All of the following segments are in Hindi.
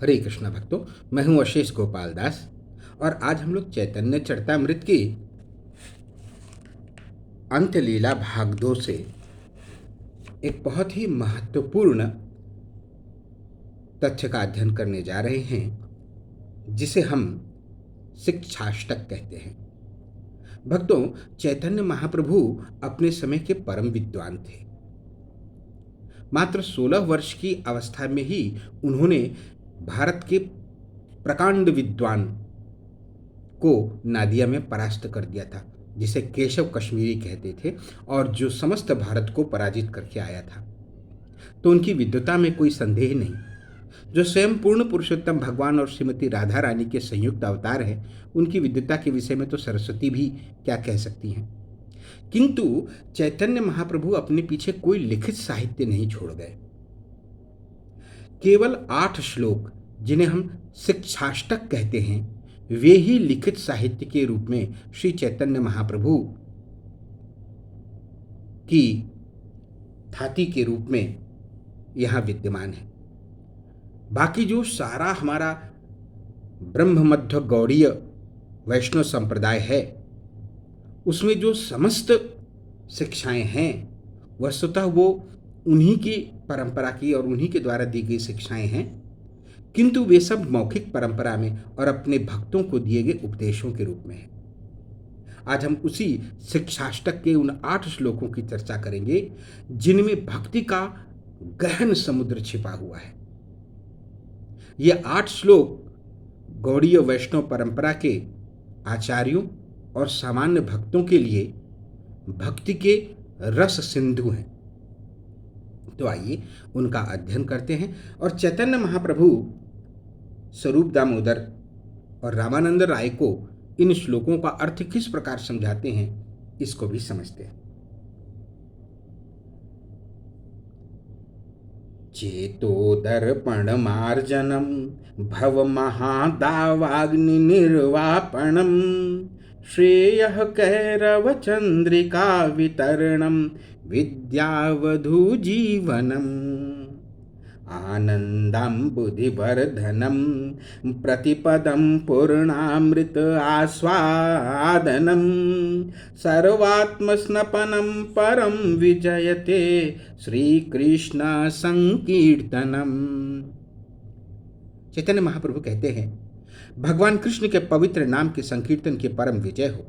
हरे कृष्णा भक्तों, मैं हूं अशेष गोपाल दास और आज हम लोग चैतन्य चरितामृत की अंत्यलीला भाग 2 से एक बहुत ही महत्वपूर्ण तथ्य का अध्ययन करने जा रहे हैं, जिसे हम शिक्षाष्टक कहते हैं। भक्तों, चैतन्य महाप्रभु अपने समय के परम विद्वान थे। मात्र 16 वर्ष की अवस्था में ही उन्होंने भारत के प्रकांड विद्वान को नादिया में परास्त कर दिया था, जिसे केशव कश्मीरी कहते थे और जो समस्त भारत को पराजित करके आया था। तो उनकी विद्वता में कोई संदेह नहीं। जो स्वयं पूर्ण पुरुषोत्तम भगवान और श्रीमती राधा रानी के संयुक्त अवतार हैं, उनकी विद्वता के विषय में तो सरस्वती भी क्या कह सकती हैं। किंतु चैतन्य महाप्रभु अपने पीछे कोई लिखित साहित्य नहीं छोड़ गए। केवल 8 श्लोक, जिन्हें हम शिक्षाष्टक कहते हैं, वे ही लिखित साहित्य के रूप में श्री चैतन्य महाप्रभु की थाती के रूप में यहाँ विद्यमान है। बाकी जो सारा हमारा ब्रह्म मध्य गौड़ीय वैष्णव संप्रदाय है, उसमें जो समस्त शिक्षाएं हैं, वस्तुतः वो उन्हीं की परंपरा की और उन्हीं के द्वारा दी गई शिक्षाएं हैं, किंतु वे सब मौखिक परंपरा में और अपने भक्तों को दिए गए उपदेशों के रूप में है। आज हम उसी शिक्षाष्टक के उन 8 श्लोकों की चर्चा करेंगे, जिनमें भक्ति का गहन समुद्र छिपा हुआ है। ये 8 श्लोक गौड़ीय वैष्णव परंपरा के आचार्यों और सामान्य भक्तों के लिए भक्ति के रस सिंधु हैं। तो आइए उनका अध्ययन करते हैं और चैतन्य महाप्रभु स्वरूप दामोदर और रामानंद राय को इन श्लोकों का अर्थ किस प्रकार समझाते हैं, इसको भी समझते हैं। चेतो दर्पण मार्जनम भव महादावाग्नि निर्वापणम श्रेयः कैरव चंद्रिका वितरणम विद्यावधू जीवनम आनंदम बुद्धिवर्धनम प्रतिपदम पूर्णामृत आस्वादनम सर्वात्मस्नपनम परम विजयते श्री कृष्ण संकीर्तनम। चैतन्य महाप्रभु कहते हैं, भगवान कृष्ण के पवित्र नाम के संकीर्तन की परम विजय हो,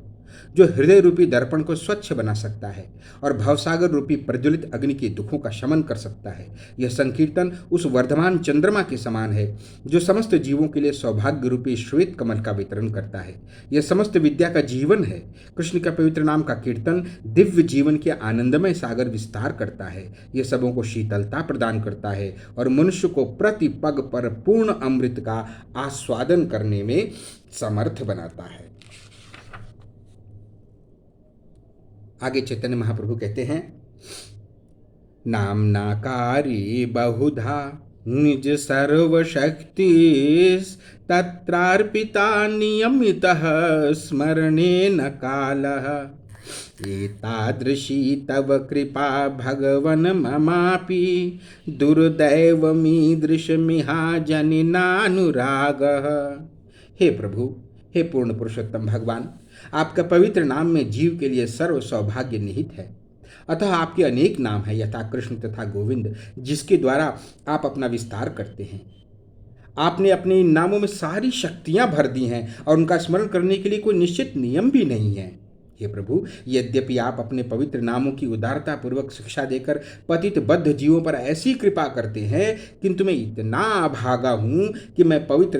जो हृदय रूपी दर्पण को स्वच्छ बना सकता है और भवसागर रूपी प्रज्वलित अग्नि के दुखों का शमन कर सकता है। यह संकीर्तन उस वर्धमान चंद्रमा के समान है, जो समस्त जीवों के लिए सौभाग्य रूपी श्वेत कमल का वितरण करता है। यह समस्त विद्या का जीवन है। कृष्ण का पवित्र नाम का कीर्तन दिव्य जीवन के आनंदमय सागर विस्तार करता है। यह सबों को शीतलता प्रदान करता है और मनुष्य को प्रति पग पर पूर्ण अमृत का आस्वादन करने में समर्थ बनाता है। आगे चैतन्य महाप्रभु कहते हैं, नामनाकारी बहुधा निज सर्वशक्ति तत्रार्पिता नियमितः स्मरणेन कालः एतादृशी तव कृपा भगवन् ममापि दुर्दैवमीदृशमिहा जनिनानुरागः। हे प्रभु, हे पूर्ण पुरुषोत्तम भगवान, आपका पवित्र नाम में जीव के लिए सर्व सौभाग्य निहित है। अतः आपके अनेक नाम हैं, यथा कृष्ण तथा गोविंद, जिसके द्वारा आप अपना विस्तार करते हैं। आपने अपने इन नामों में सारी शक्तियां भर दी हैं और उनका स्मरण करने के लिए कोई निश्चित नियम भी नहीं है। हे प्रभु, यद्यपि आप अपने पवित्र नामों की उदारता पूर्वक शिक्षा देकर पतित बद्ध जीवों पर ऐसी कृपा करते हैं, किंतु मैं इतना अभागा हूं कि मैं पवित्र